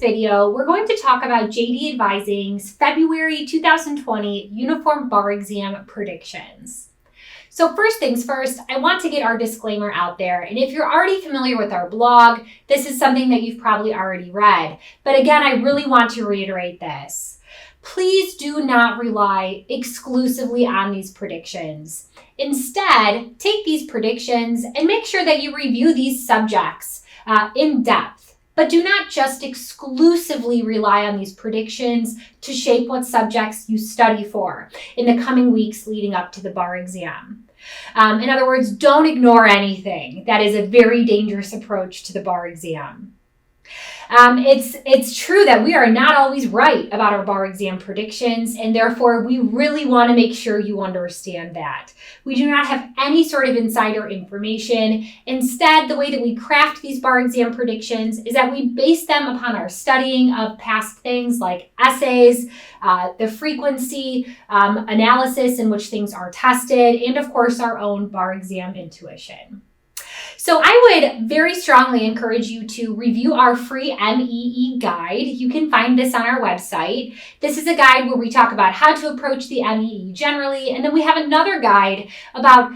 video, we're going to talk about JD Advising's February 2020 Uniform Bar Exam predictions. So first things first, I want to get our disclaimer out there. And if you're already familiar with our blog, this is something that you've probably already read. But again, I really want to reiterate this. Please do not rely exclusively on these predictions. Instead, take these predictions and make sure that you review these subjects in depth. But do not just exclusively rely on these predictions to shape what subjects you study for in the coming weeks leading up to the bar exam. In other words, don't ignore anything. That is a very dangerous approach to the bar exam. It's true that we are not always right about our bar exam predictions, and therefore we really want to make sure you understand that. We do not have any sort of insider information. Instead, the way that we craft these bar exam predictions is that we base them upon our studying of past things like essays, the frequency, analysis in which things are tested, and of course our own bar exam intuition. So I would very strongly encourage you to review our free MEE guide. You can find this on our website. This is a guide where we talk about how to approach the MEE generally, and then we have another guide about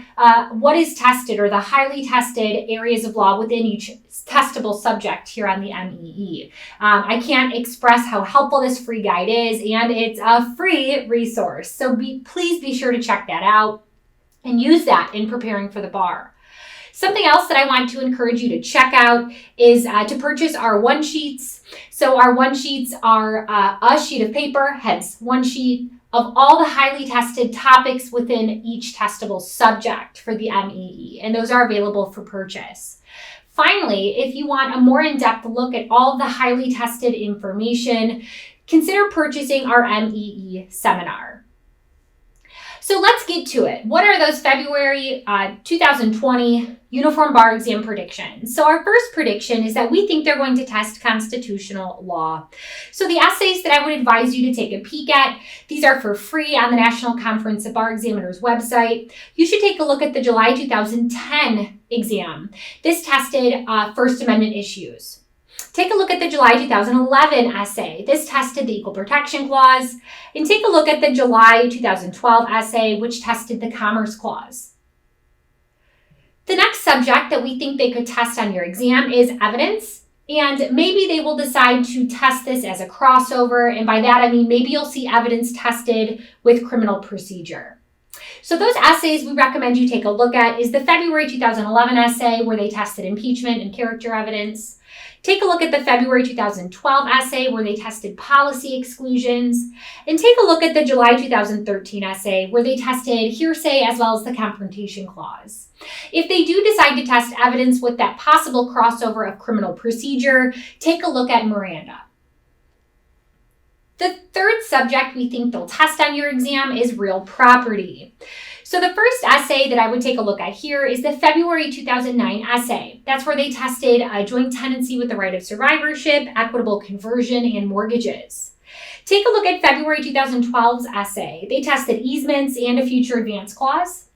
what is tested or the highly tested areas of law within each testable subject here on the MEE. I can't express how helpful this free guide is, and it's a free resource. So please be sure to check that out and use that in preparing for the bar. Something else that I want to encourage you to check out is to purchase our one sheets. So our one sheets are a sheet of paper, hence one sheet, of all the highly tested topics within each testable subject for the MEE, and those are available for purchase. Finally, if you want a more in-depth look at all of the highly tested information, consider purchasing our MEE seminar. So let's get to it. What are those February 2020 Uniform Bar Exam predictions? So our first prediction is that we think they're going to test constitutional law. So the essays that I would advise you to take a peek at, these are for free on the National Conference of Bar Examiners website. You should take a look at the July 2010 exam. This tested First Amendment issues. Take a look at the July 2011 essay. This tested the Equal Protection Clause. And take a look at the July 2012 essay, which tested the Commerce Clause. The next subject that we think they could test on your exam is evidence. And maybe they will decide to test this as a crossover. And by that, I mean maybe you'll see evidence tested with criminal procedure. So those essays we recommend you take a look at is the February 2011 essay where they tested impeachment and character evidence. Take a look at the February 2012 essay where they tested policy exclusions. And take a look at the July 2013 essay where they tested hearsay as well as the confrontation clause. If they do decide to test evidence with that possible crossover of criminal procedure, take a look at Miranda. The third subject we think they'll test on your exam is real property. So the first essay that I would take a look at here is the February 2009 essay. That's where they tested joint tenancy with the right of survivorship, equitable conversion, and mortgages. Take a look at February 2012's essay. They tested easements and a future advance clause.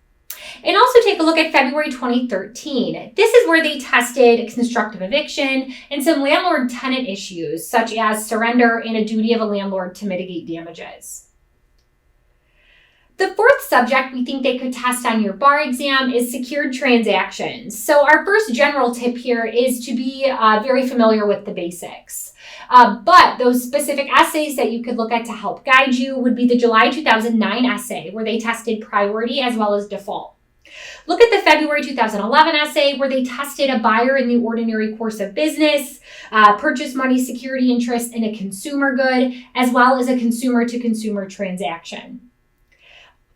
And also take a look at February 2013. This is where they tested constructive eviction and some landlord-tenant issues, such as surrender and a duty of a landlord to mitigate damages. The fourth subject we think they could test on your bar exam is secured transactions. So our first general tip here is to be very familiar with the basics. But those specific essays that you could look at to help guide you would be the July 2009 essay, where they tested priority as well as default. Look at the February 2011 essay, where they tested a buyer in the ordinary course of business, purchase money security interest in a consumer good, as well as a consumer-to-consumer transaction.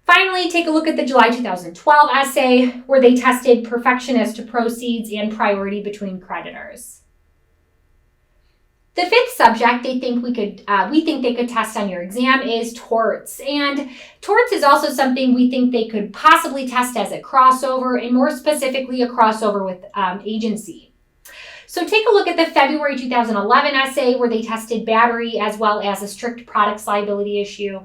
Finally, take a look at the July 2012 essay, where they tested perfection as to proceeds and priority between creditors. The fifth subject we think they could test on your exam is torts. And torts is also something we think they could possibly test as a crossover, and more specifically a crossover with agency. So take a look at the February 2011 essay, where they tested battery as well as a strict products liability issue.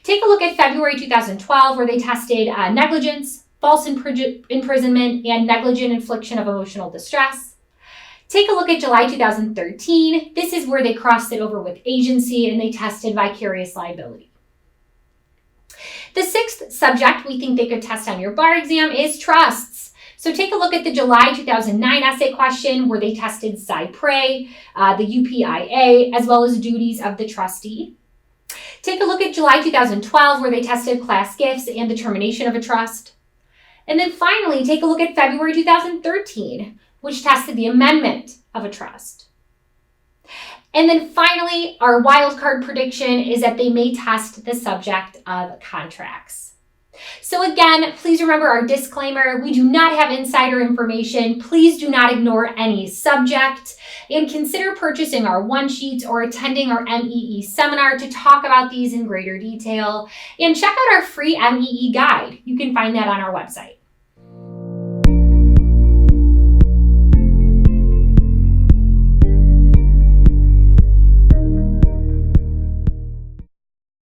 Take a look at February 2012, where they tested negligence, false imprisonment, and negligent infliction of emotional distress. Take a look at July 2013. This is where they crossed it over with agency and they tested vicarious liability. The sixth subject we think they could test on your bar exam is trusts. So take a look at the July 2009 essay question where they tested cypre, the UPIA, as well as duties of the trustee. Take a look at July 2012 where they tested class gifts and the termination of a trust. And then finally, take a look at February 2013, which tested the amendment of a trust. And then finally, our wildcard prediction is that they may test the subject of contracts. So again, please remember our disclaimer. We do not have insider information. Please do not ignore any subject and consider purchasing our one-sheets or attending our MEE seminar to talk about these in greater detail. And check out our free MEE guide. You can find that on our website.